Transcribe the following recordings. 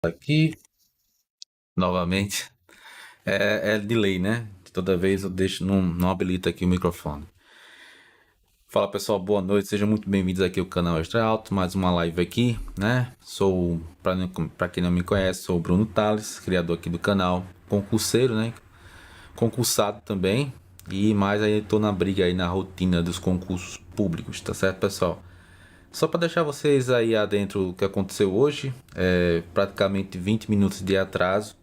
Aqui, novamente, é delay, né? Toda vez eu deixo, não habilito aqui o microfone. Fala pessoal, boa noite, sejam muito bem-vindos aqui ao canal Extra Alto, mais uma live aqui, né? Pra quem não me conhece, sou o Bruno Tales, criador aqui do canal, concurseiro, né? Concursado também, e mais aí eu tô na briga aí na rotina dos concursos públicos, tá certo, pessoal? Só para deixar vocês aí adentro o que aconteceu hoje, praticamente 20 minutos de atraso.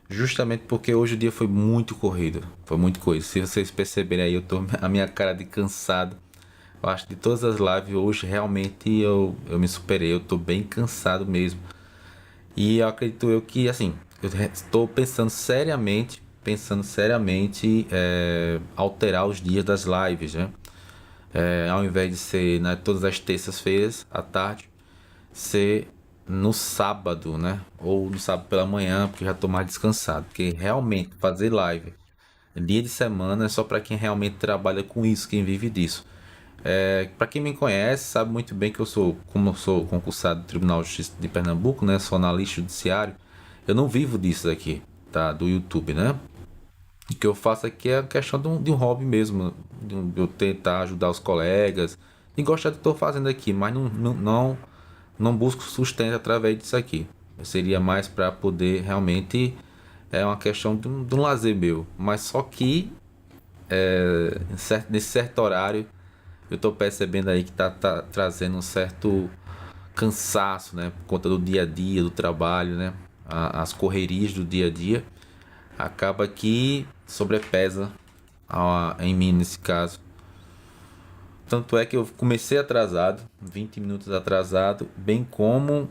Justamente porque hoje o dia foi muito corrido. Foi muito corrido. Se vocês perceberem aí, eu tô a minha cara de cansado. Eu acho que de todas as lives hoje realmente eu me superei. Eu tô bem cansado mesmo. E eu acredito eu que assim, eu estou pensando seriamente alterar os dias das lives, né? Ao invés de ser todas as terças-feiras à tarde, ser no sábado, né? Ou no sábado pela manhã, porque já tô mais descansado. Porque realmente fazer live dia de semana é só para quem realmente trabalha com isso, quem vive disso. Para quem me conhece, sabe muito bem que como eu sou concursado do Tribunal de Justiça de Pernambuco, né? Sou analista judiciário. Eu não vivo disso aqui, tá? Do YouTube, né? O que eu faço aqui é questão de um hobby mesmo, de eu tentar ajudar os colegas e gostar do que estou fazendo aqui, mas não busco sustento através disso aqui. Seria mais para poder realmente é uma questão de um lazer meu, mas só que nesse certo horário eu estou percebendo aí que tá trazendo um certo cansaço, né, por conta do dia a dia, do trabalho, né, as correrias do dia a dia acaba que sobrepesa em mim nesse caso. Tanto é que eu comecei atrasado, 20 minutos atrasado, bem como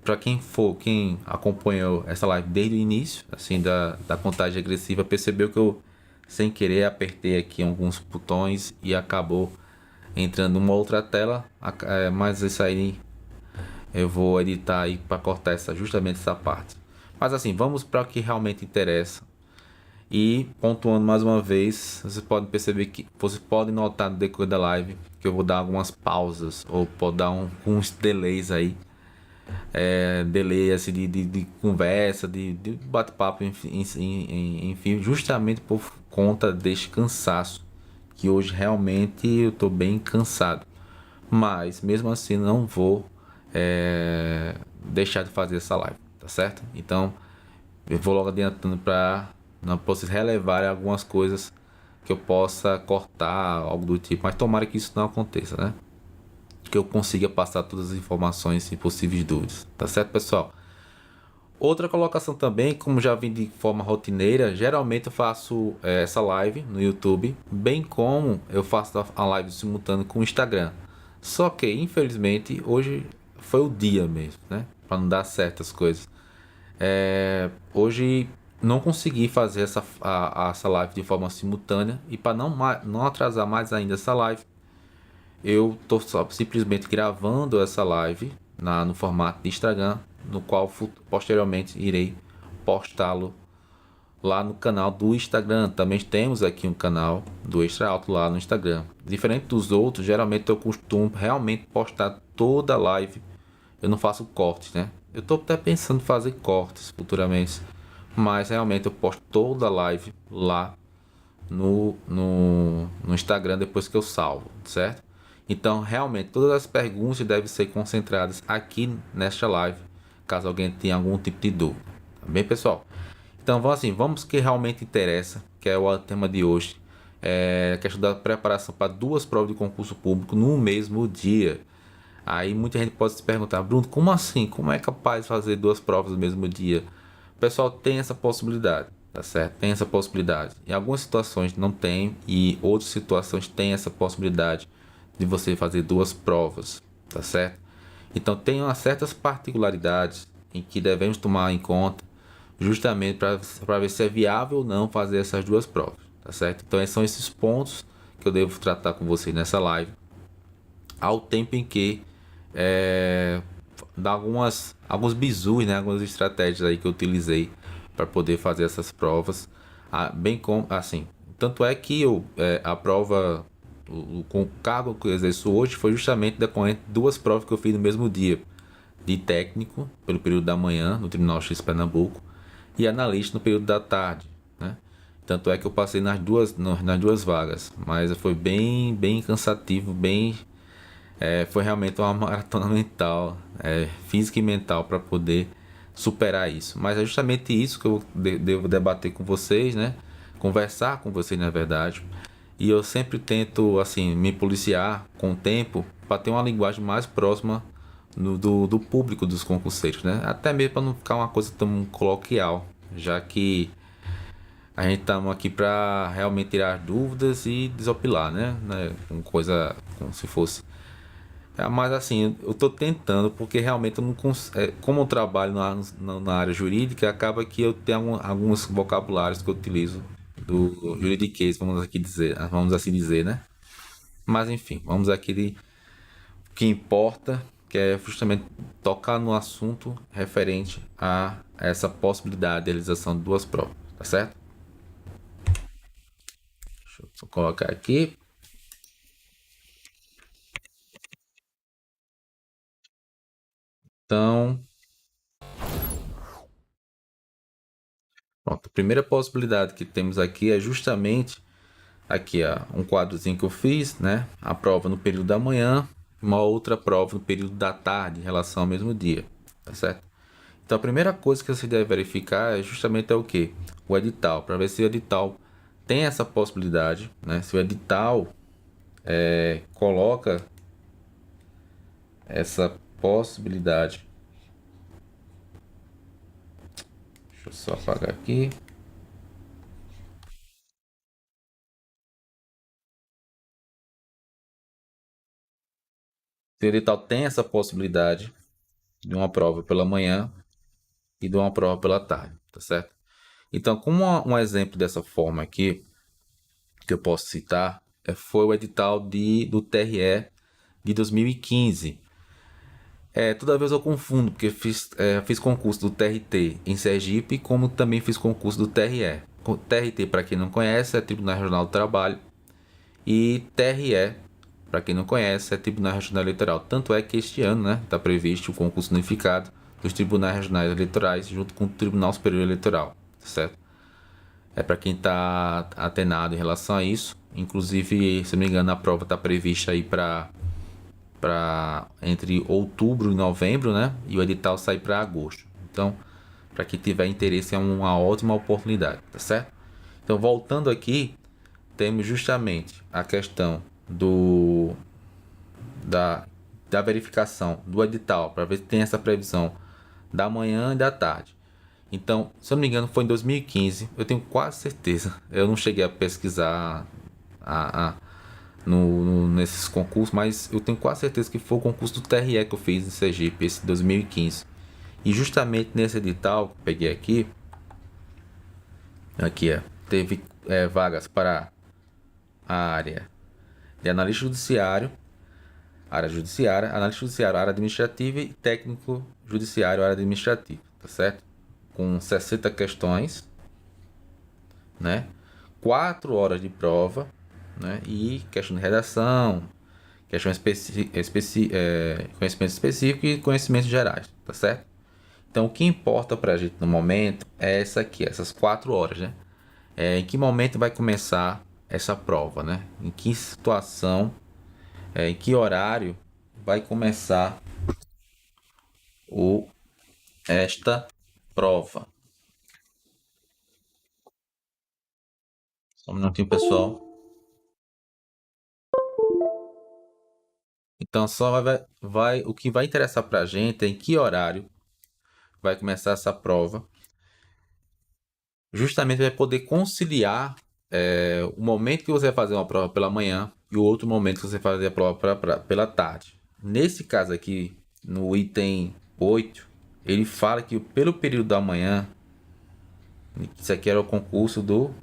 para quem acompanhou essa live desde o início, assim, da contagem agressiva, percebeu que eu, sem querer, apertei aqui alguns botões e acabou entrando uma outra tela, mas isso aí eu vou editar aí para cortar justamente essa parte. Mas assim, vamos para o que realmente interessa. E pontuando mais uma vez, vocês podem perceber que vocês podem notar no decorrer da live que eu vou dar algumas pausas ou pode dar uns delays aí, delay assim, de conversa, de bate-papo, enfim, justamente por conta deste cansaço que hoje realmente eu tô bem cansado, mas mesmo assim não vou deixar de fazer essa live, tá certo? Então eu vou logo adiantando para não vocês relevarem algumas coisas que eu possa cortar, algo do tipo. Mas tomara que isso não aconteça, né? Que eu consiga passar todas as informações sem possíveis dúvidas. Tá certo, pessoal? Outra colocação também, como já vim de forma rotineira, geralmente eu faço essa live no YouTube, bem como eu faço a live simultânea com o Instagram. Só que, infelizmente, hoje foi o dia mesmo, né? Para não dar certas coisas. Hoje não consegui fazer essa live de forma simultânea e para não atrasar mais ainda essa live, eu tô só simplesmente gravando essa live no formato de Instagram, no qual posteriormente irei postá-lo lá no canal do Instagram. Também temos aqui um canal do Extra Alto lá no Instagram. Diferente dos outros, geralmente eu costumo realmente postar toda a live. Eu não faço cortes, né? Eu tô até pensando em fazer cortes futuramente, mas realmente eu posto toda a live lá no Instagram depois que eu salvo, certo? Então, realmente, todas as perguntas devem ser concentradas aqui nesta live, caso alguém tenha algum tipo de dúvida. Tá bem, pessoal? Então, vamos que realmente interessa, que é o tema de hoje. É a questão da preparação para duas provas de concurso público no mesmo dia. Aí muita gente pode se perguntar, Bruno, como assim? Como é capaz de fazer duas provas no mesmo dia? O pessoal tem essa possibilidade, tá certo? Tem essa possibilidade. Em algumas situações não tem e outras situações tem essa possibilidade de você fazer duas provas, tá certo? Então tem umas certas particularidades em que devemos tomar em conta justamente para ver se é viável ou não fazer essas duas provas, tá certo? Então são esses pontos que eu devo tratar com vocês nessa live, ao tempo em que dá alguns bizus, né, algumas estratégias aí que eu utilizei para poder fazer essas provas, bem como assim. Tanto é que a prova, com o cargo que eu exerço hoje, foi justamente decorrente de duas provas que eu fiz no mesmo dia, de técnico pelo período da manhã no Tribunal X Pernambuco e analista no período da tarde, né? Tanto é que eu passei nas duas vagas, mas foi bem cansativo, foi realmente uma maratona mental, física e mental para poder superar isso. Mas é justamente isso que eu devo debater com vocês, né? Conversar com vocês, na verdade. E eu sempre tento, assim, me policiar com o tempo para ter uma linguagem mais próxima do público dos concurseiros, né? Até mesmo para não ficar uma coisa tão coloquial, já que a gente estamos aqui para realmente tirar dúvidas e desopilar, né? Com coisa como se fosse. Mas assim, eu tô tentando porque realmente eu não como eu trabalho na área jurídica, acaba que eu tenho alguns vocabulários que eu utilizo do juridiquês, vamos assim dizer, né? Mas enfim, vamos aqui o que importa, que é justamente tocar no assunto referente a essa possibilidade de realização de duas provas, tá certo? Deixa eu só colocar aqui. Então, pronto, a primeira possibilidade que temos aqui é justamente aqui, ó, um quadrozinho que eu fiz, né? A prova no período da manhã, uma outra prova no período da tarde, em relação ao mesmo dia, tá certo? Então a primeira coisa que você deve verificar é justamente o que? O edital, para ver se o edital tem essa possibilidade, né? Se o edital coloca essa possibilidade. Deixa eu só apagar aqui. Se o edital tem essa possibilidade de uma prova pela manhã e de uma prova pela tarde, tá certo? Então, como um exemplo dessa forma aqui, que eu posso citar, foi o edital do TRE de 2015. Toda vez eu confundo, porque fiz concurso do TRT em Sergipe, como também fiz concurso do TRE. O TRT, para quem não conhece, é Tribunal Regional do Trabalho, e TRE, para quem não conhece, é Tribunal Regional Eleitoral. Tanto é que este ano, né, está previsto o concurso unificado dos Tribunais Regionais Eleitorais junto com o Tribunal Superior Eleitoral, certo? É para quem está atenado em relação a isso. Inclusive, se não me engano, a prova está prevista aí para entre outubro e novembro, né? E o edital sai para agosto. Então, para quem tiver interesse, é uma ótima oportunidade, tá certo? Então, voltando aqui, temos justamente a questão da, da verificação do edital para ver se tem essa previsão da manhã e da tarde. Então, se eu não me engano, foi em 2015. Eu tenho quase certeza. Eu não cheguei a pesquisar a, a- nesses concursos, mas eu tenho quase certeza que foi o concurso do TRE que eu fiz em Sergipe, esse 2015. E justamente nesse edital que eu peguei aqui teve vagas para a área de analista judiciário, área judiciária, analista judiciário, área administrativa e técnico judiciário, área administrativa, tá certo? Com 60 questões, né? 4 horas de prova, né? E questão de redação, conhecimentos específicos e conhecimentos gerais, tá certo? Então, o que importa pra gente no momento é essa aqui, essas 4 horas, né? Em que momento vai começar essa prova, né? Em que situação, em que horário vai começar o, esta prova. Só um minutinho, pessoal. Então, o que vai interessar pra gente é em que horário vai começar essa prova. Justamente vai poder conciliar o momento que você vai fazer uma prova pela manhã e o outro momento que você vai fazer a prova pela tarde. Nesse caso aqui, no item 8, ele fala que pelo período da manhã, isso aqui era o concurso do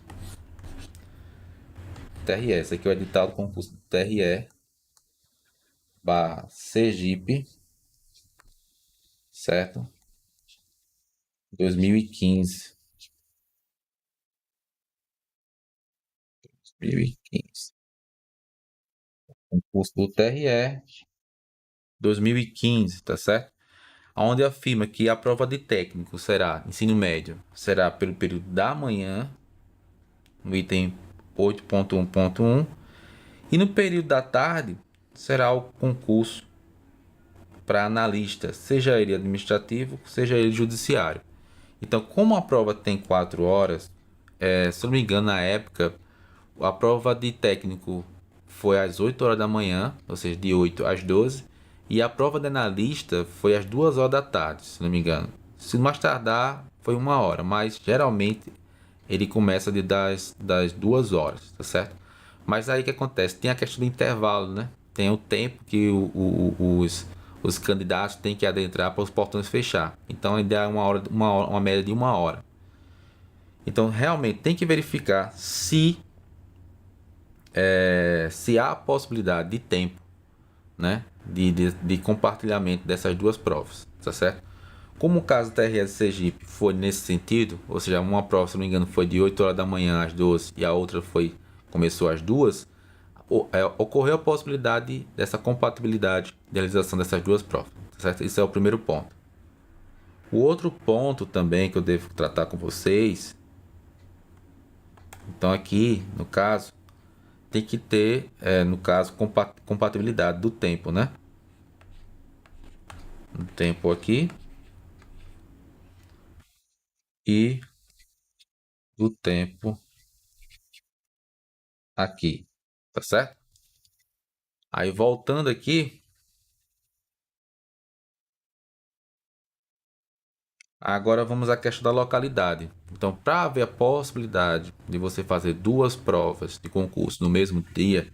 TRE, esse aqui é o edital do concurso do TRE, Sergipe, certo? 2015. 2015. Concurso do TRE 2015, tá certo? onde afirma que a prova de técnico será, ensino médio, será pelo período da manhã, no item 8.1.1, e no período da tarde será o concurso para analista, seja ele administrativo, seja ele judiciário. Então, como a prova tem 4 horas, se eu não me engano, na época, a prova de técnico foi às 8 horas da manhã, ou seja, de 8 às 12, e a prova de analista foi às 2 horas da tarde, se não me engano. Se mais tardar, foi 1 hora, mas geralmente ele começa das 2 horas, tá certo? Mas aí o que acontece? Tem a questão do intervalo, né? Tem o tempo que os candidatos têm que adentrar para os portões fechar. Então ainda é uma média de 1 hora. Então realmente tem que verificar se há a possibilidade de tempo, né? De compartilhamento dessas duas provas, tá certo? Como o caso do TRS Sergipe foi nesse sentido, ou seja, uma prova, se não me engano, foi de 8 horas da manhã às 12 e a outra começou às 2, ocorreu a possibilidade dessa compatibilidade de realização dessas duas provas, tá certo? Esse é o primeiro ponto. O outro ponto também que eu devo tratar com vocês, então aqui, no caso, tem que ter, no caso, compatibilidade do tempo, né? Do tempo aqui e do tempo aqui, tá certo? Aí voltando aqui, agora vamos à questão da localidade. Então, para haver a possibilidade de você fazer duas provas de concurso no mesmo dia,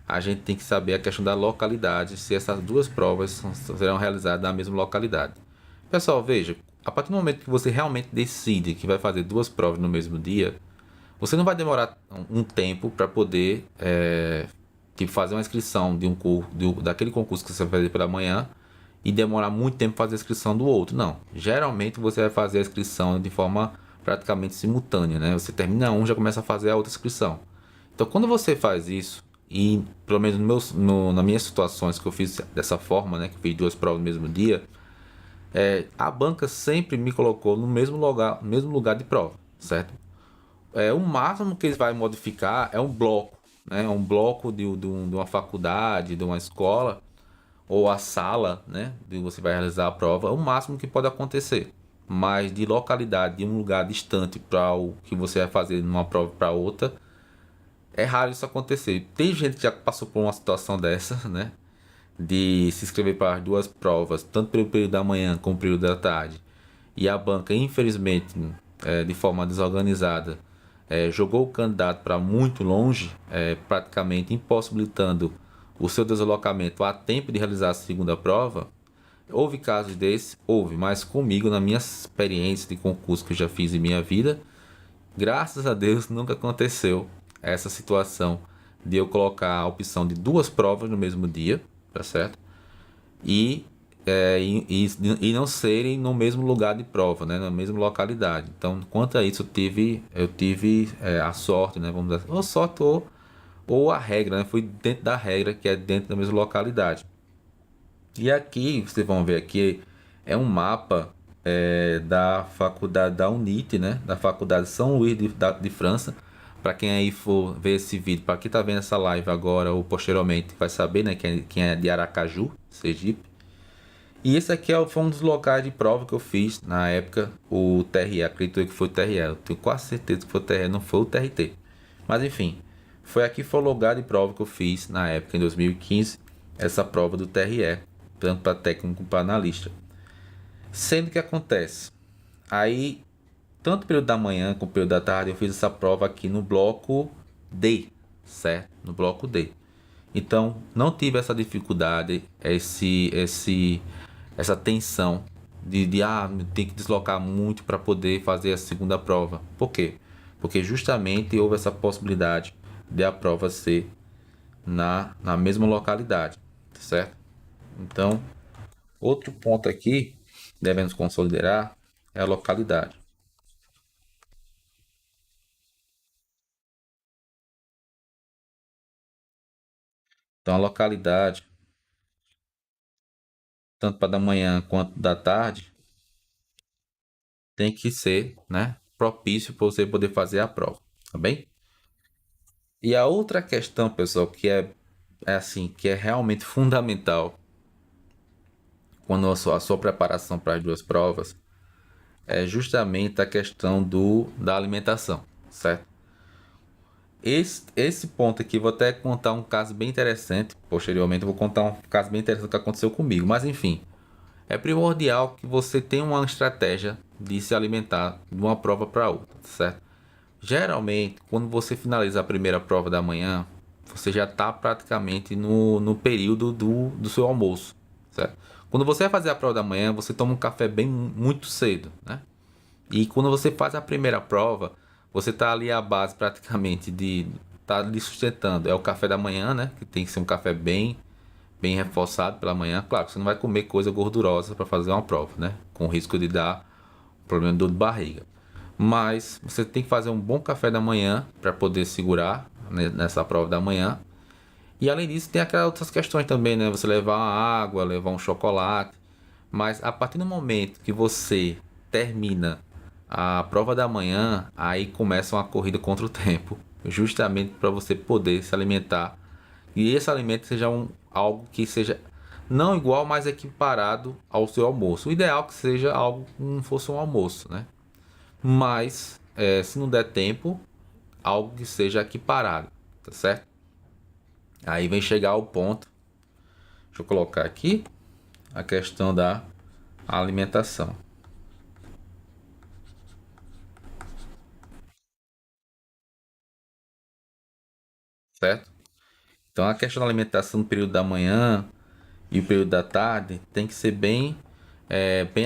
a gente tem que saber a questão da localidade, se essas duas provas serão realizadas na mesma localidade. Pessoal, veja, a partir do momento que você realmente decide que vai fazer duas provas no mesmo dia, você não vai demorar um tempo para poder tipo, fazer uma inscrição de daquele concurso que você vai fazer pela manhã e demorar muito tempo para fazer a inscrição do outro. Não. Geralmente você vai fazer a inscrição de forma praticamente simultânea, né? Você termina um, já começa a fazer a outra inscrição. Então, quando você faz isso, e pelo menos nas minhas situações que eu fiz dessa forma, né? Que eu fiz duas provas no mesmo dia, a banca sempre me colocou no mesmo lugar de prova, certo? O máximo que eles vão modificar é um bloco, né? Um bloco de uma faculdade, de uma escola, ou a sala, né? De você vai realizar a prova, é o máximo que pode acontecer. Mas de localidade, de um lugar distante para o que você vai fazer numa prova para outra, é raro isso acontecer. Tem gente que já passou por uma situação dessa, né? De se inscrever para as duas provas, tanto pelo período da manhã como pelo período da tarde. E a banca, infelizmente, de forma desorganizada, jogou o candidato para muito longe, praticamente impossibilitando o seu deslocamento a tempo de realizar a segunda prova. Houve casos desses, houve, mas comigo, na minha experiência de concurso que eu já fiz em minha vida, graças a Deus nunca aconteceu essa situação de eu colocar a opção de duas provas no mesmo dia, tá certo? E, e não serem no mesmo lugar de prova, né? Na mesma localidade. Então, quanto a isso, eu tive a sorte, né? Vamos dizer assim, ou sorte ou a regra, né? Fui dentro da regra, que é dentro da mesma localidade. E aqui, vocês vão ver aqui, é um mapa da faculdade da UNIT, né? Da faculdade São Luís de França. Para quem aí for ver esse vídeo, para quem tá vendo essa live agora ou posteriormente, vai saber, né? Quem é de Aracaju, Sergipe. E esse aqui foi um dos locais de prova que eu fiz na época, o TRE. Acredito eu que foi o TRE. Eu tenho quase certeza que foi o TRE, não foi o TRT. Mas enfim, foi o lugar de prova que eu fiz na época, em 2015, essa prova do TRE, tanto para técnico como para analista. Sendo que acontece, aí, tanto o período da manhã como o período da tarde, eu fiz essa prova aqui no bloco D, certo? No bloco D. Então, não tive essa dificuldade, essa tensão de ter que deslocar muito para poder fazer a segunda prova. Por quê? Porque justamente houve essa possibilidade de a prova ser na mesma localidade, certo? Então, outro ponto aqui devemos considerar é a localidade. Então, a localidade tanto para da manhã quanto da tarde, tem que ser, né, propício para você poder fazer a prova, tá bem? E a outra questão, pessoal, que é assim, que é realmente fundamental quando a sua preparação para as duas provas, é justamente a questão da alimentação, certo? Esse ponto aqui, vou até contar um caso bem interessante. Posteriormente, eu vou contar um caso bem interessante que aconteceu comigo. Mas enfim, é primordial que você tenha uma estratégia de se alimentar de uma prova para outra, certo? Geralmente, quando você finaliza a primeira prova da manhã, você já está praticamente no período do seu almoço, certo? Quando você vai fazer a prova da manhã, você toma um café bem muito cedo, né? E quando você faz a primeira prova, você tá ali à base praticamente de tá ali sustentando. É o café da manhã, né? Que tem que ser um café bem reforçado pela manhã. Claro, você não vai comer coisa gordurosa para fazer uma prova, né? Com risco de dar problema de dor de barriga. Mas você tem que fazer um bom café da manhã para poder segurar nessa prova da manhã. E além disso, tem aquelas outras questões também, né? Você levar uma água, levar um chocolate. Mas a partir do momento que você termina a prova da manhã, aí começa uma corrida contra o tempo, justamente para você poder se alimentar. E esse alimento seja algo que seja não igual, mas equiparado ao seu almoço. O ideal é que seja algo como fosse um almoço, né? Mas, se não der tempo, algo que seja equiparado, tá certo? Aí vem chegar o ponto. Deixa eu colocar aqui a questão da alimentação, certo? Então a questão da alimentação no período da manhã e o período da tarde tem que ser bem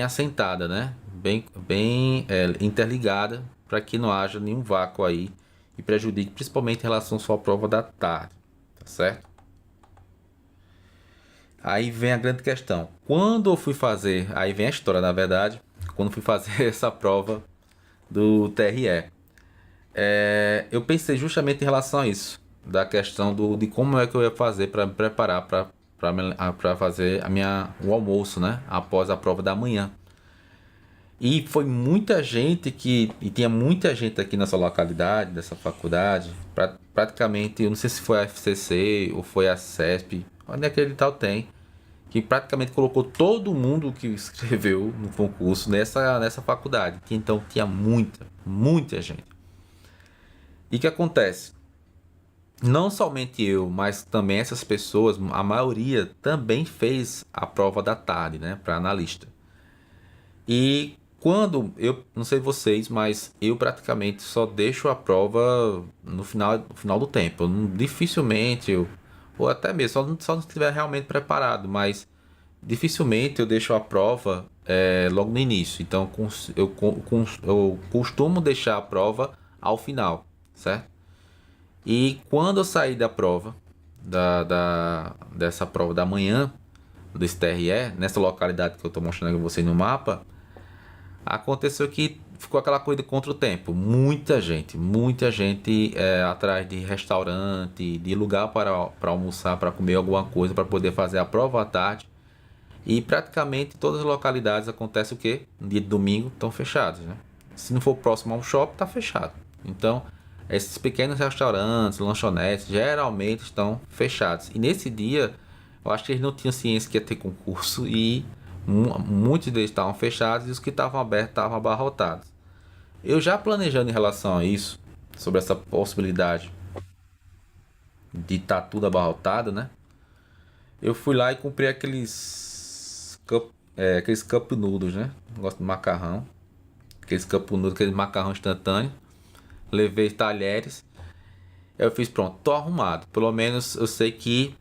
assentada, né? Bem interligada para que não haja nenhum vácuo aí e prejudique principalmente em relação à sua prova da tarde, tá certo? Aí vem a grande questão. Quando eu fui fazer, aí vem a história, na verdade, quando eu fui fazer essa prova do TRE, eu pensei justamente em relação a isso, da questão de como é que eu ia fazer para me preparar para fazer o almoço, né? Após a prova da manhã. E foi muita gente e tinha muita gente aqui nessa localidade, dessa faculdade, praticamente, eu não sei se foi a FCC ou foi a CESP, onde é que ele tal tem, que praticamente colocou todo mundo que escreveu no concurso nessa faculdade. Então tinha muita gente. E o que acontece? Não somente eu, mas também essas pessoas, a maioria também fez a prova da tarde, né, para analista. E quando eu, não sei vocês, mas eu praticamente só deixo a prova no final do tempo. Dificilmente ou até mesmo, só não estiver realmente preparado, mas dificilmente eu deixo a prova logo no início. Então eu costumo deixar a prova ao final, certo? E quando eu saí da prova, dessa prova da manhã, desse TRE, nessa localidade que eu estou mostrando aqui pra vocês no mapa, aconteceu que ficou aquela corrida contra o tempo. Muita gente atrás de restaurante, de lugar para almoçar, para comer alguma coisa, para poder fazer a prova à tarde. E praticamente todas as localidades acontece o quê? No dia de domingo estão fechadas, né? Se não for próximo a um shopping, está fechado. Então, esses pequenos restaurantes, lanchonetes, geralmente estão fechados. E nesse dia, eu acho que eles não tinham ciência que ia ter concurso e muitos deles estavam fechados e os que estavam abertos estavam abarrotados. Eu já planejando em relação a isso, sobre essa possibilidade de estar tudo abarrotado, né? Eu fui lá e comprei aqueles cup noodles, né? Gosto de macarrão. Aqueles cup noodles, aquele macarrão instantâneo. Levei talheres. Aí eu fiz, pronto, tô arrumado. Pelo menos eu sei que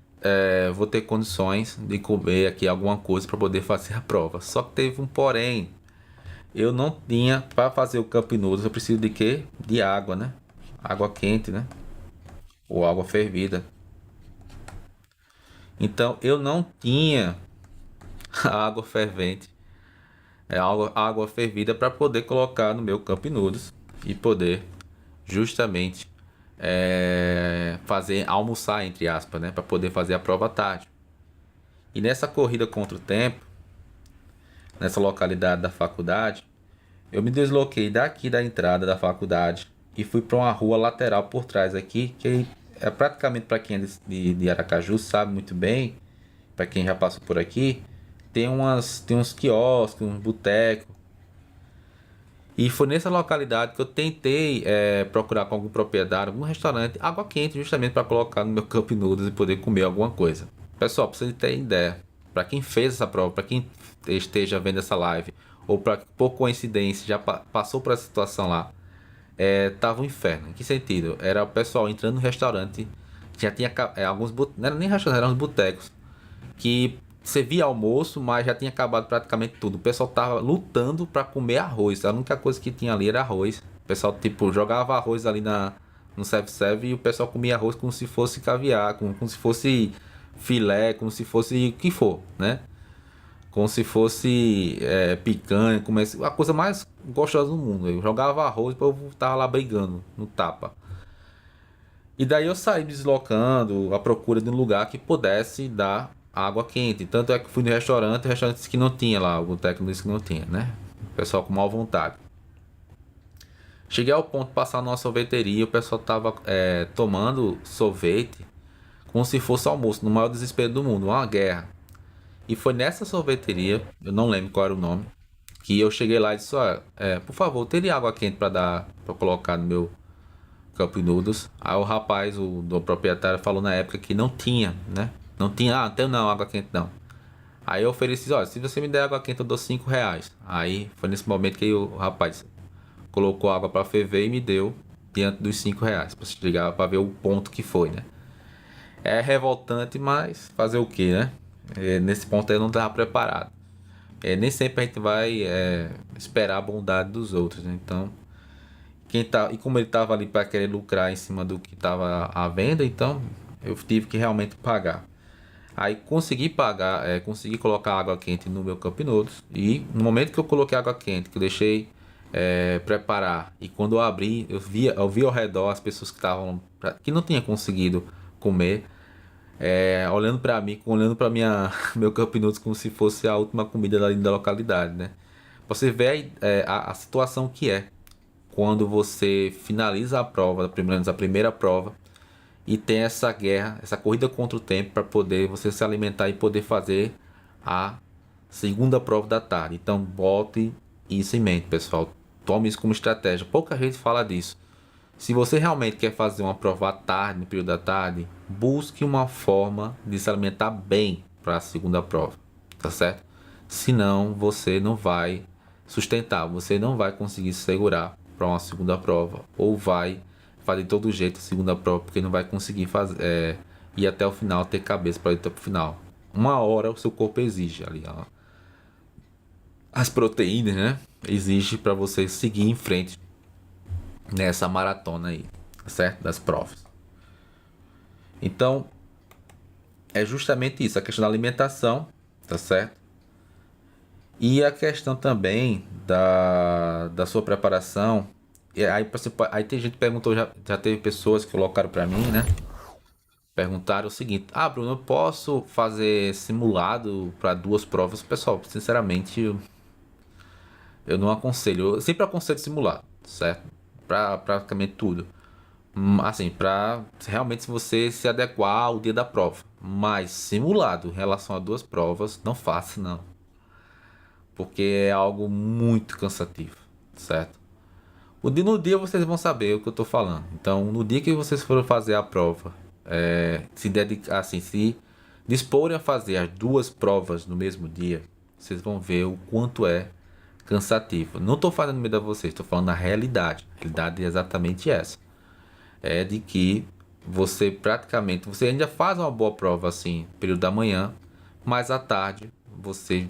vou ter condições de comer aqui alguma coisa para poder fazer a prova. Só que teve um porém. Eu não tinha, para fazer o cup noodles, eu preciso de quê? De água, né? Água quente, né? Ou água fervida. Então eu não tinha a água fervente. Água fervida para poder colocar no meu Cup Noodles e poder justamente fazer almoçar entre aspas, né, para poder fazer a prova à tarde. E nessa corrida contra o tempo, nessa localidade da faculdade, eu me desloquei daqui da entrada da faculdade e fui para uma rua lateral por trás aqui, que é praticamente para quem é de Aracaju sabe muito bem, para quem já passou por aqui, tem uns quiosques, uns botecos. E foi nessa localidade que eu tentei procurar com algum proprietário, algum restaurante, água quente, justamente para colocar no meu Cup Noodles e poder comer alguma coisa. Pessoal, pra vocês terem ideia, para quem fez essa prova, para quem esteja vendo essa live, ou para por coincidência já passou por essa situação lá, tava um inferno. Em que sentido? Era o pessoal entrando no restaurante, já tinha não era nem restaurante, eram uns botecos que servia almoço, mas já tinha acabado praticamente tudo. O pessoal tava lutando para comer arroz. A única coisa que tinha ali era arroz. O pessoal tipo jogava arroz ali no self-serve e o pessoal comia arroz como se fosse caviar, como se fosse filé, como se fosse o que for, né? Como se fosse picanha, a coisa mais gostosa do mundo. Eu jogava arroz e o povo tava lá brigando no tapa. E daí eu saí me deslocando à procura de um lugar que pudesse dar água quente. Tanto é que fui no restaurante, o restaurante disse que não tinha lá, o técnico disse que não tinha, né? O pessoal com má vontade. Cheguei ao ponto de passar numa sorveteria, o pessoal tava tomando sorvete como se fosse almoço, no maior desespero do mundo, uma guerra. E foi nessa sorveteria, eu não lembro qual era o nome, que eu cheguei lá e disse, olha, por favor, teria água quente para dar, para colocar no meu Cup Noodles. Aí o rapaz, o do proprietário, falou na época que não tinha, né? Não tinha, não tem não, água quente não. Aí eu ofereci, olha, se você me der água quente, eu dou R$ 5. Aí foi nesse momento que o rapaz colocou água para ferver e me deu diante dos R$ 5. Pra chegar para ver o ponto que foi, né? É revoltante, mas fazer o que, né? Nesse ponto aí eu não estava preparado. Nem sempre a gente vai esperar a bondade dos outros, né? Então, e como ele estava ali para querer lucrar em cima do que estava à venda, então eu tive que realmente pagar. Aí consegui pagar, consegui colocar água quente no meu Cup Noodles. E no momento que eu coloquei água quente, que eu deixei preparar, e quando eu abri, eu vi ao redor as pessoas que estavam, que não tinham conseguido comer, olhando para mim, olhando para minha meu Cup Noodles como se fosse a última comida da localidade, né? Você vê a situação que é quando você finaliza a prova, pelo menos a primeira prova, e tem essa guerra, essa corrida contra o tempo para poder você se alimentar e poder fazer a segunda prova da tarde. Então bote isso em mente, pessoal. Tome isso como estratégia. Pouca gente fala disso. Se você realmente quer fazer uma prova à tarde, no período da tarde, busque uma forma de se alimentar bem para a segunda prova, tá certo? Senão você não vai sustentar, você não vai conseguir se segurar para uma segunda prova, ou vai fazer de todo jeito a segunda prova, porque não vai conseguir fazer, ir até o final, ter cabeça para ir até o final. Uma hora o seu corpo exige ali, ó, as proteínas, né? Exige para você seguir em frente nessa maratona aí, certo? Das provas. Então, é justamente isso, a questão da alimentação, tá certo? E a questão também da sua preparação. E aí tem gente que perguntou, já teve pessoas que colocaram pra mim, né? Perguntaram o seguinte: Ah, Bruno, eu posso fazer simulado para duas provas? Pessoal, sinceramente, eu não aconselho. Eu sempre aconselho simulado, certo? Pra praticamente tudo. Assim, pra realmente se você se adequar ao dia da prova. Mas simulado em relação a duas provas, não faça não. Porque é algo muito cansativo, certo? No dia vocês vão saber o que eu tô falando. Então, no dia que vocês forem fazer a prova, se dedicar, assim, se disporem a fazer as duas provas no mesmo dia, vocês vão ver o quanto é cansativo. Não tô falando no meio de vocês, tô falando na realidade. A realidade é exatamente essa. É de que você ainda faz uma boa prova assim, período da manhã, mas à tarde você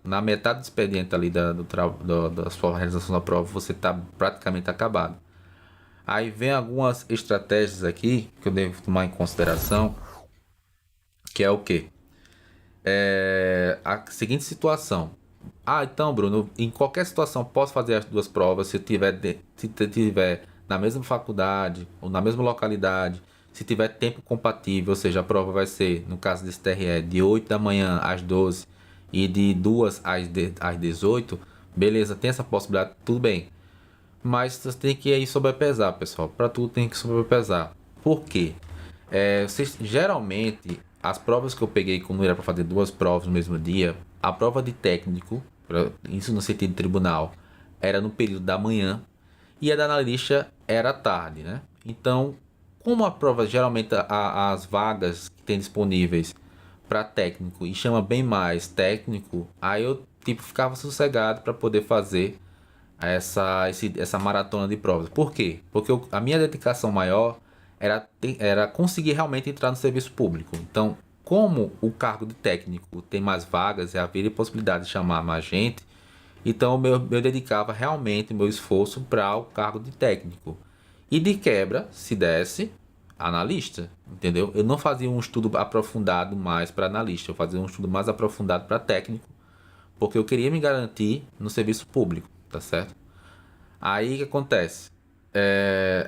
na metade do expediente ali da sua realização da prova, você está praticamente acabado. Aí vem algumas estratégias aqui que eu devo tomar em consideração, que é o que? A seguinte situação. Ah, então, Bruno, em qualquer situação posso fazer as duas provas se tiver na mesma faculdade ou na mesma localidade, se tiver tempo compatível, ou seja, a prova vai ser, no caso desse TRE, de 8 da manhã às 12 e de 2 às 18, beleza, tem essa possibilidade, tudo bem. Mas você tem que aí sobrepesar, pessoal. Para tudo tem que sobrepesar. Por quê? Geralmente, as provas que eu peguei, como era para fazer duas provas no mesmo dia, a prova de técnico, isso no sentido de tribunal, era no período da manhã e a da analista era à tarde, né? Então, como a prova geralmente as vagas que tem disponíveis para técnico e chama bem mais técnico, aí eu tipo ficava sossegado para poder fazer essa maratona de provas. Por quê? Porque a minha dedicação maior era conseguir realmente entrar no serviço público. Então, como o cargo de técnico tem mais vagas e haveria possibilidade de chamar mais gente, então eu dedicava realmente meu esforço para o cargo de técnico. E de quebra, se desse, analista, entendeu? Eu não fazia um estudo aprofundado mais para analista, eu fazia um estudo mais aprofundado para técnico, porque eu queria me garantir no serviço público, tá certo? Aí o que acontece?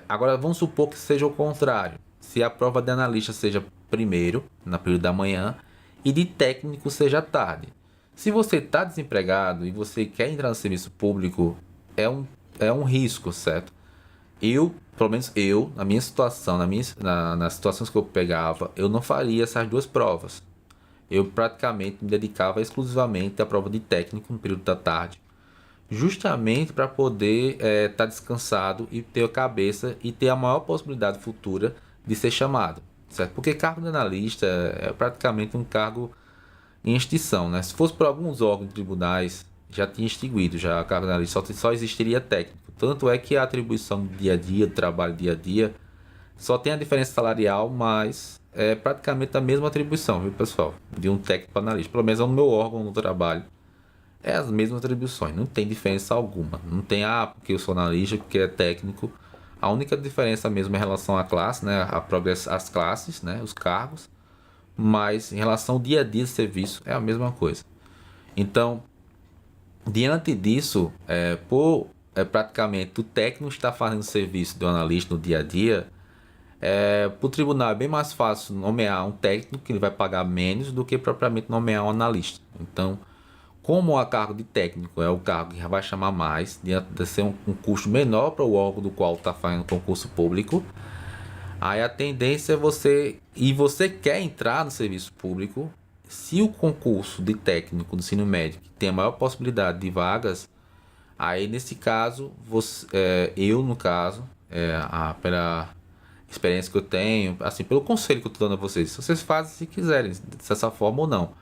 Agora vamos supor que seja o contrário. Se a prova de analista seja primeiro, na período da manhã, e de técnico seja à tarde. Se você está desempregado e você quer entrar no serviço público, é um risco, certo? Pelo menos eu, na minha situação, nas situações que eu pegava, eu não faria essas duas provas. Eu praticamente me dedicava exclusivamente à prova de técnico no período da tarde, justamente para poder estar descansado e ter a cabeça e ter a maior possibilidade futura de ser chamado, certo? Porque cargo de analista é praticamente um cargo em extinção, né? Se fosse por alguns órgãos de tribunais, já tinha extinguido, já a cargo de analista só existiria técnico. Tanto é que a atribuição do dia a dia, do trabalho dia a dia, só tem a diferença salarial, mas é praticamente a mesma atribuição, viu, pessoal? De um técnico para analista. Pelo menos no meu órgão no trabalho. É as mesmas atribuições, não tem diferença alguma. Não tem, porque eu sou analista, porque é técnico. A única diferença mesmo é em relação à classe, né? As classes, né? Os cargos. Mas em relação ao dia a dia de serviço, é a mesma coisa. Então, diante disso, praticamente o técnico está fazendo o serviço do analista no dia a dia, para o tribunal é bem mais fácil nomear um técnico que ele vai pagar menos do que propriamente nomear um analista. Então, como a cargo de técnico é o cargo que vai chamar mais, de ser um custo menor para o órgão do qual está fazendo concurso público, aí a tendência é você quer entrar no serviço público, se o concurso de técnico do ensino médio tem a maior possibilidade de vagas, aí nesse caso, eu no caso, pela experiência que eu tenho, assim, pelo conselho que eu estou dando a vocês, vocês fazem se quiserem, dessa forma ou não.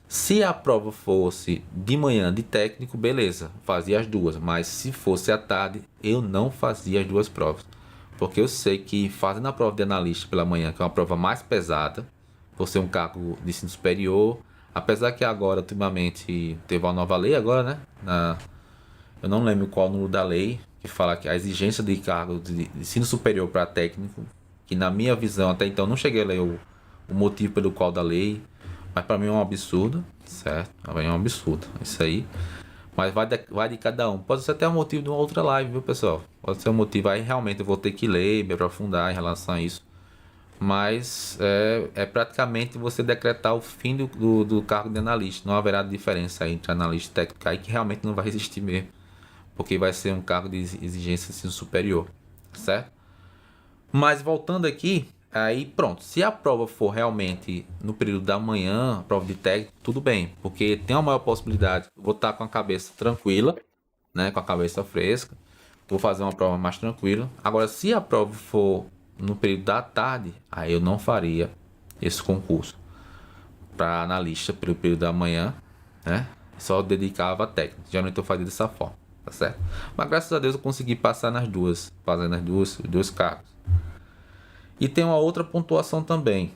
Se a prova fosse de manhã de técnico, beleza, fazia as duas. Mas se fosse à tarde, eu não fazia as duas provas. Porque eu sei que fazendo a prova de analista pela manhã, que é uma prova mais pesada, por ser um cargo de ensino superior, apesar que agora, ultimamente, teve uma nova lei agora, né? Eu não lembro qual o número da lei, que fala que a exigência de cargo de ensino superior para técnico, que na minha visão até então não cheguei a ler o motivo pelo qual da lei, mas para mim é um absurdo, certo? Para mim é um absurdo, isso aí. Mas vai de cada um. Pode ser até um motivo de uma outra live, viu, pessoal? Pode ser um motivo aí, realmente eu vou ter que ler, me aprofundar em relação a isso. Mas é praticamente você decretar o fim do cargo de analista. Não haverá diferença aí entre analista e técnico aí, que realmente não vai existir mesmo. Porque vai ser um cargo de exigência assim, superior, certo? Mas voltando aqui, aí pronto. Se a prova for realmente no período da manhã, a prova de técnico, tudo bem. Porque tem uma maior possibilidade. Vou estar com a cabeça tranquila, né? Com a cabeça fresca. Vou fazer uma prova mais tranquila. Agora, se a prova for no período da tarde, aí eu não faria esse concurso para analista pelo período da manhã, né? Só dedicava a técnica. Geralmente eu fazia dessa forma, tá certo? Mas graças a Deus eu consegui passar nas duas, fazendo os dois cargos. E tem uma outra pontuação também,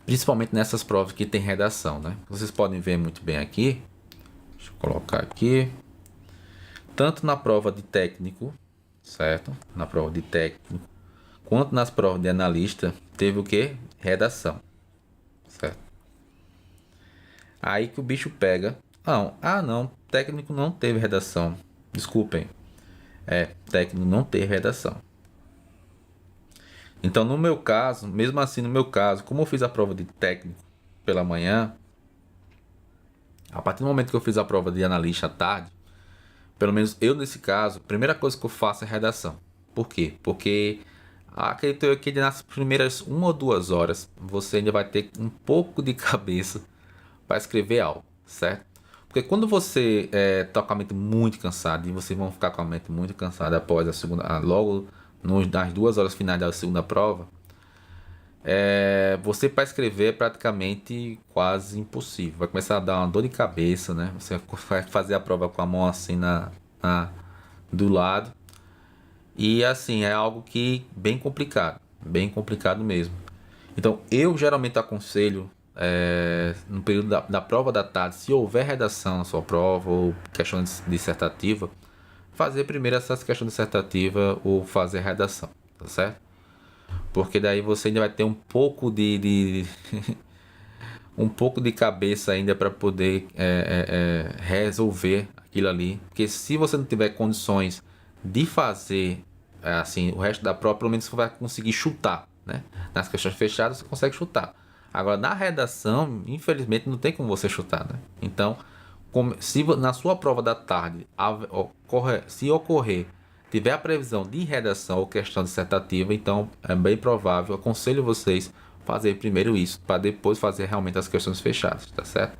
principalmente nessas provas que tem redação, né? Vocês podem ver muito bem aqui. Deixa eu colocar aqui. Tanto na prova de técnico, certo? Na prova de técnico, quanto nas provas de analista, teve o que? Redação, certo? Aí que o bicho pega. Não, técnico não teve redação. Desculpem. Técnico não teve redação. Então, no meu caso, mesmo assim, no meu caso, como eu fiz a prova de técnico pela manhã, A partir do momento que eu fiz a prova de analista à tarde, pelo menos eu nesse caso, a primeira coisa que eu faço é redação. Por quê? Porque acredito eu que nas primeiras 1 ou 2 horas você ainda vai ter um pouco de cabeça para escrever algo, certo? Porque quando você tá com a mente muito cansada, e vocês vão ficar com a mente muito cansada após a segunda, logo nas 2 horas finais da segunda prova, você para escrever é praticamente quase impossível. Vai começar a dar uma dor de cabeça, né? Você vai fazer a prova com a mão assim do lado. E assim, é algo que bem complicado mesmo. Então, eu geralmente aconselho, no período da prova da tarde, se houver redação na sua prova ou questão dissertativa, fazer primeiro essas questões dissertativas ou fazer redação, tá certo? Porque daí você ainda vai ter um pouco um pouco de cabeça ainda para poder resolver aquilo ali. Porque se você não tiver condições de fazer assim o resto da prova, pelo menos você vai conseguir chutar, né? Nas questões fechadas você consegue chutar. Agora na redação, infelizmente não tem como você chutar, né? Então, se na sua prova da tarde se ocorrer tiver a previsão de redação ou questão dissertativa, então é bem provável, aconselho vocês fazer primeiro isso, para depois fazer realmente as questões fechadas, tá certo?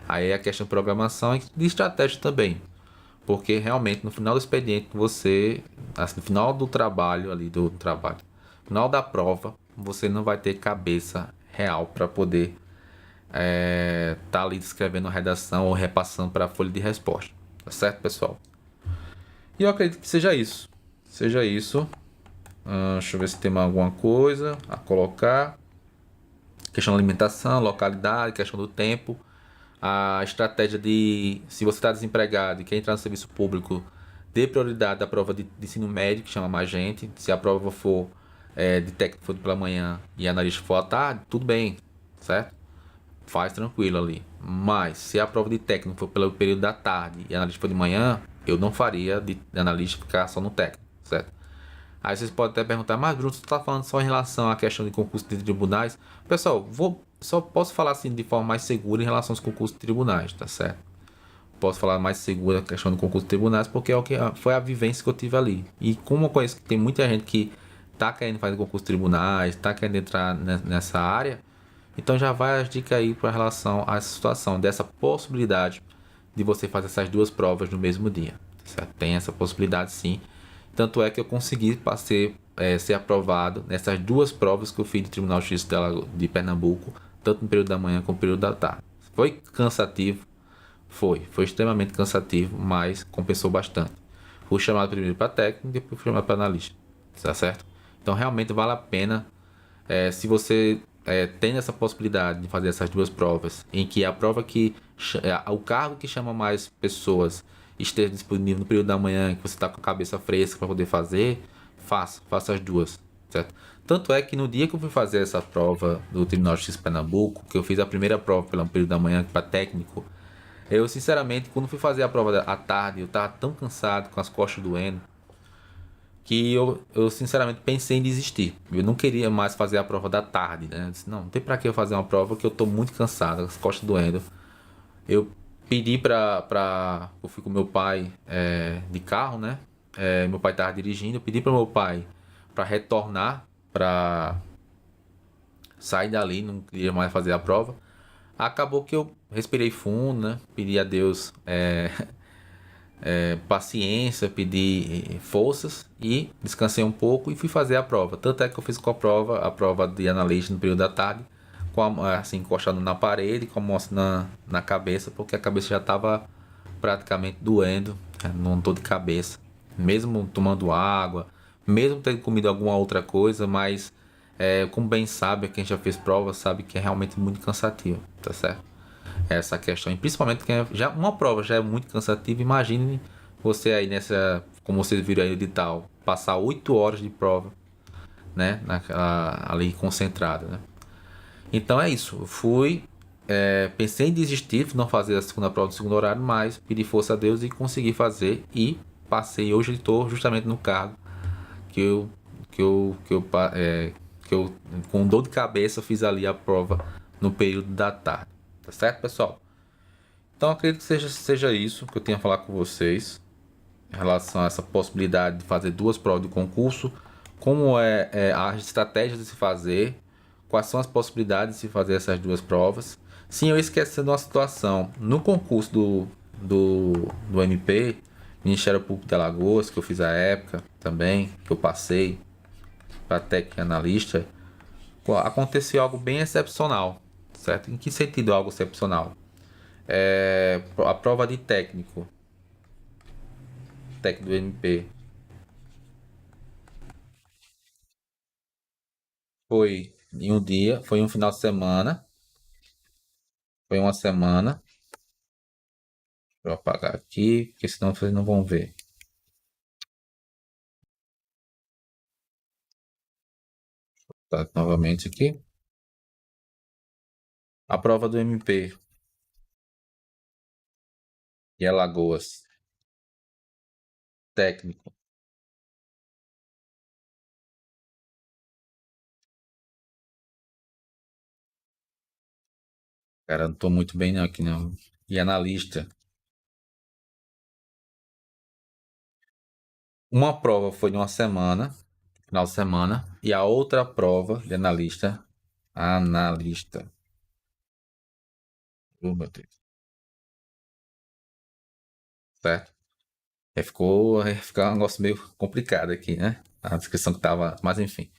Aí a questão de programação e de estratégia também, porque realmente no final do expediente você, assim, no final do trabalho ali, no final da prova, você não vai ter cabeça real para poder tá ali escrevendo a redação ou repassando para a folha de resposta, tá certo, pessoal? E eu acredito que seja isso. Seja isso. Deixa eu ver se tem mais alguma coisa a colocar. Questão da alimentação, localidade, questão do tempo. A estratégia de, se você está desempregado e quer entrar no serviço público, dê prioridade à prova de ensino médio, que chama mais gente. Se a prova for de técnico for pela manhã e analista for à tarde, tudo bem, certo? Faz tranquilo ali. Mas se a prova de técnico for pelo período da tarde e analista for de manhã, eu não faria de analista ficar só no técnico, certo? Aí vocês podem até perguntar, mas Bruno, você está falando só em relação à questão de concurso de tribunais? Pessoal, só posso falar assim de forma mais segura em relação aos concursos de tribunais, tá certo? Posso falar mais segura a questão do concurso de tribunais porque é o que foi a vivência que eu tive ali. E como eu conheço que tem muita gente que tá querendo fazer concurso de tribunais, tá querendo entrar nessa área, então já vai as dicas aí para relação a essa situação, dessa possibilidade de você fazer essas duas provas no mesmo dia, certo? Tem essa possibilidade sim. Tanto é que eu consegui ser aprovado nessas duas provas que eu fiz do Tribunal de Justiça de Pernambuco, tanto no período da manhã como no período da tarde. Foi cansativo, foi extremamente cansativo, mas compensou bastante. Fui chamado primeiro para técnico e depois fui chamado para analista, tá certo? Então realmente vale a pena, se você tem essa possibilidade de fazer essas duas provas, em que a prova o cargo que chama mais pessoas esteja disponível no período da manhã, que você está com a cabeça fresca para poder fazer, faça as duas, certo? Tanto é que no dia que eu fui fazer essa prova do Tribunal de Justiça de Pernambuco, que eu fiz a primeira prova pelo período da manhã para técnico, eu sinceramente, quando fui fazer a prova à tarde, eu estava tão cansado, com as costas doendo, que eu sinceramente pensei em desistir. Eu não queria mais fazer a prova da tarde, né? Eu disse, não tem pra que eu fazer uma prova que eu tô muito cansado, as costas doendo. Eu pedi eu fui com meu pai de carro, né? Meu pai tava dirigindo, eu pedi para meu pai para retornar, para sair dali, não queria mais fazer a prova. Acabou que eu respirei fundo, né? Pedi a Deus paciência, pedi forças e descansei um pouco e fui fazer a prova. Tanto é que eu fiz com a prova de analista no período da tarde, assim, encostado na parede, com a mão assim na cabeça, porque a cabeça já estava praticamente doendo, não dor de cabeça. Mesmo tomando água, mesmo tendo comido alguma outra coisa, mas como bem sabe, quem já fez prova sabe que é realmente muito cansativo, tá certo? Essa questão, e principalmente que já uma prova já é muito cansativa, imagine você aí como vocês viram aí o edital, passar 8 horas de prova, né, ali concentrada, né? Então é isso, eu fui, pensei em desistir, não fazer a segunda prova no segundo horário, mas pedi força a Deus e consegui fazer e passei. Hoje estou justamente no cargo que eu, que eu, que eu, que eu com dor de cabeça fiz ali a prova no período da tarde, tá certo, pessoal? Então acredito que seja isso que eu tenho a falar com vocês em relação a essa possibilidade de fazer duas provas de concurso, como é a estratégia de se fazer, quais são as possibilidades de se fazer essas duas provas. Sim, eu esqueci de uma situação. No concurso do MP, Ministério Público de Alagoas, que eu fiz à época também, que eu passei para técnico e analista, aconteceu algo bem excepcional, certo? Em que sentido algo excepcional? A prova de técnico do MP, foi em um dia, foi um final de semana, foi uma semana. Deixa eu apagar aqui, porque senão vocês não vão ver. Tá, novamente aqui. A prova do MP de Alagoas, técnico. Cara, não tô muito bem não, aqui não. E analista. Uma prova foi de uma semana, final de semana, e a outra prova de analista. Oh, meu Deus. Certo? Ficou um negócio meio complicado aqui, né? A descrição que tava, mas enfim.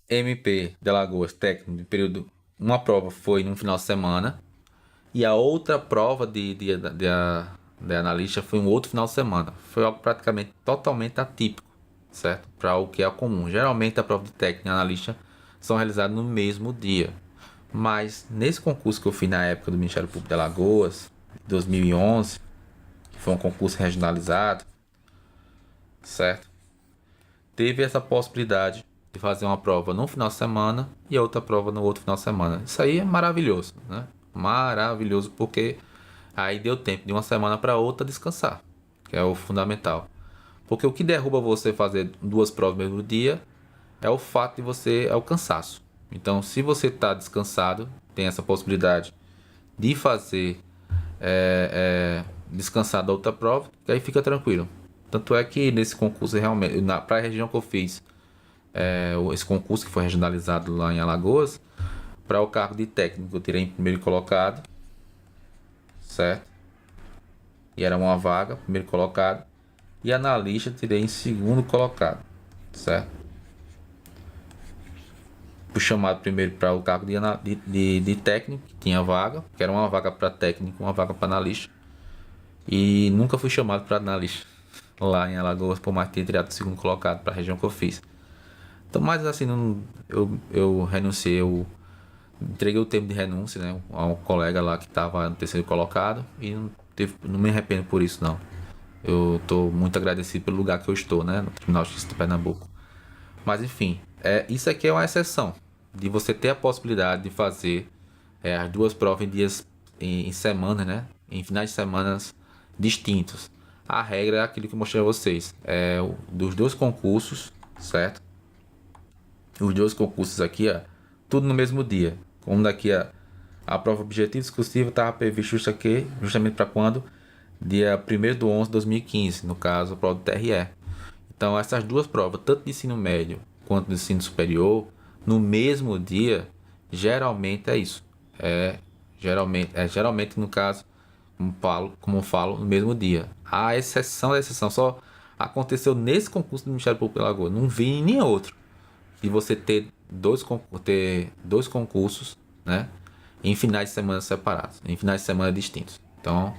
MP de Alagoas, técnico de período. Uma prova foi no final de semana e a outra prova de analista foi um outro final de semana. Foi algo praticamente totalmente atípico, certo? Para o que é comum. Geralmente a prova de técnico e analista são realizadas no mesmo dia. Mas nesse concurso que eu fiz na época do Ministério Público de Alagoas, 2011, que foi um concurso regionalizado, certo? Teve essa possibilidade de fazer uma prova num final de semana e a outra prova no outro final de semana. Isso aí é maravilhoso, né? Maravilhoso porque aí deu tempo de uma semana para outra descansar, que é o fundamental. Porque o que derruba você fazer duas provas no mesmo dia é o fato de você é o cansaço. Então, se você está descansado, tem essa possibilidade de fazer descansar da outra prova, que aí fica tranquilo. Tanto é que nesse concurso realmente, para a região que eu fiz, esse concurso que foi regionalizado lá em Alagoas, para o cargo de técnico eu tirei em primeiro colocado, certo? E era uma vaga, primeiro colocado. E analista eu tirei em segundo colocado, certo? Fui chamado primeiro para o cargo de técnico, que tinha vaga, que era uma vaga para técnico, uma vaga para analista. E nunca fui chamado para analista lá em Alagoas, por mais que tenha tirado o segundo colocado para a região que eu fiz. Então, mas assim, não, eu renunciei, eu entreguei o termo de renúncia, né, a um colega lá que estava no terceiro colocado e não me arrependo por isso, não. Eu estou muito agradecido pelo lugar que eu estou, né, no Tribunal de Justiça de Pernambuco. Mas enfim, isso aqui é uma exceção de você ter a possibilidade de fazer as duas provas em dias, em semanas, né, em finais de semanas distintos. A regra é aquilo que eu mostrei a vocês, dos dois concursos, certo? Os dois concursos aqui, ó, tudo no mesmo dia. Como daqui a prova objetiva exclusiva estava previsto isso aqui, justamente para quando? Dia 1º de 11 de 2015, no caso, a prova do TRE. Então, essas duas provas, tanto de ensino médio quanto de ensino superior, no mesmo dia, geralmente é isso. Geralmente no caso, como eu falo, no mesmo dia. A exceção da exceção só aconteceu nesse concurso do Ministério Público de Alagoas. Não vi em nenhum outro de você ter dois concursos, né? Em finais de semana separados, em finais de semana distintos. Então,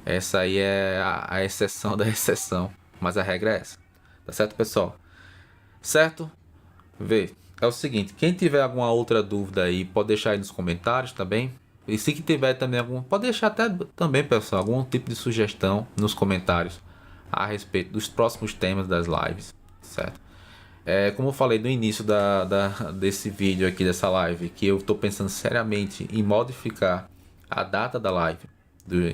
essa aí é a exceção da exceção, mas a regra é essa. Tá certo, pessoal? Certo? Vê, é o seguinte, quem tiver alguma outra dúvida aí, pode deixar aí nos comentários também. E se que tiver também algum, pode deixar até também, pessoal, algum tipo de sugestão nos comentários a respeito dos próximos temas das lives, certo? Como eu falei no início desse vídeo aqui, dessa live, que eu estou pensando seriamente em modificar a data da live, do-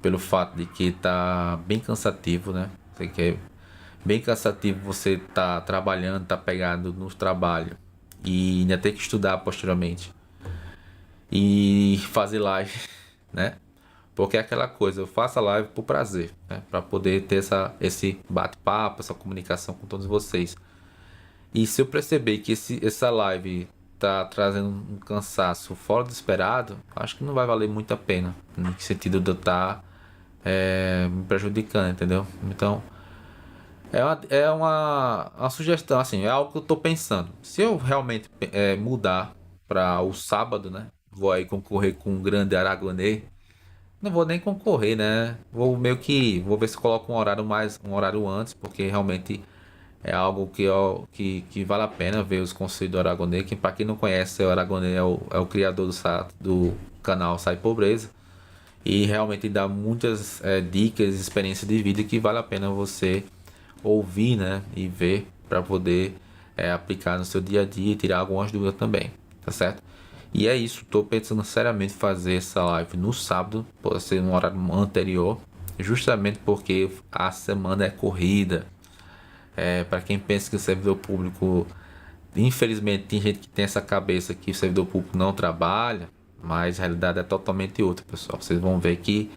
pelo fato de que tá bem cansativo, né? Sei que é bem cansativo você tá trabalhando, tá pegado no trabalho e ainda ter que estudar posteriormente e fazer live, né? Porque é aquela coisa, eu faço a live por prazer, né? Para poder ter esse bate-papo, essa comunicação com todos vocês. E se eu perceber que essa live tá trazendo um cansaço fora do esperado, acho que não vai valer muito a pena. No sentido de eu estar me prejudicando, entendeu? Então, uma sugestão, assim, é algo que eu tô pensando. Se eu realmente mudar para o sábado, né? Vou aí concorrer com o grande Aragonê. Não vou nem concorrer, né? Vou ver se coloco um horário antes, porque realmente é algo que vale a pena ver os conselhos do Aragonê. Que para quem não conhece, o Aragonê é o criador do canal Sai Pobreza. E realmente dá muitas dicas, experiências de vida que vale a pena você ouvir, né? E ver para poder aplicar no seu dia a dia e tirar algumas dúvidas também, tá certo? E é isso, tô pensando seriamente em fazer essa live no sábado, pode ser no horário anterior, justamente porque a semana é corrida. Para quem pensa que o servidor público, infelizmente tem gente que tem essa cabeça que o servidor público não trabalha, mas a realidade é totalmente outra, pessoal. Vocês vão ver que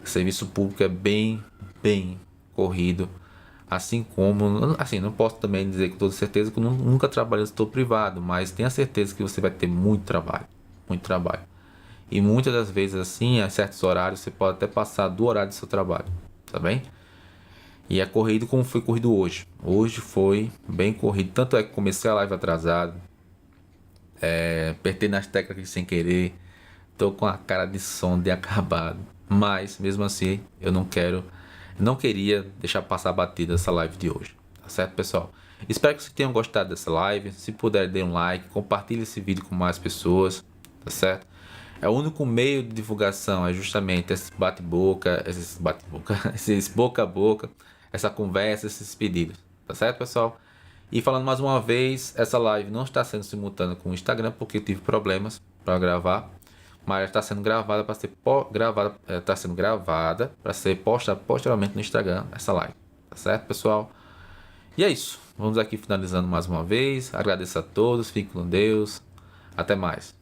o serviço público é bem corrido. Assim como, assim, não posso também dizer com toda certeza que eu nunca trabalhei no setor privado, mas tenha certeza que você vai ter muito trabalho, muito trabalho. E muitas das vezes, assim, a certos horários, você pode até passar do horário do seu trabalho, tá bem? E é corrido como foi corrido hoje. Hoje foi bem corrido, tanto é que comecei a live atrasado, apertei nas teclas aqui sem querer, tô com a cara de sono, de acabado. Mas, mesmo assim, não queria deixar passar batida essa live de hoje. Tá certo, pessoal? Espero que vocês tenham gostado dessa live. Se puder, dê um like, compartilhe esse vídeo com mais pessoas, tá certo? É o único meio de divulgação, é justamente esses boca a boca, essa conversa, esses pedidos, tá certo, pessoal? E falando mais uma vez, essa live não está sendo simultânea com o Instagram porque eu tive problemas para gravar, mas está sendo gravada para ser está sendo gravada para ser posta posteriormente no Instagram essa live, tá certo, pessoal? E é isso. Vamos aqui finalizando mais uma vez. Agradeço a todos, fiquem com Deus. Até mais.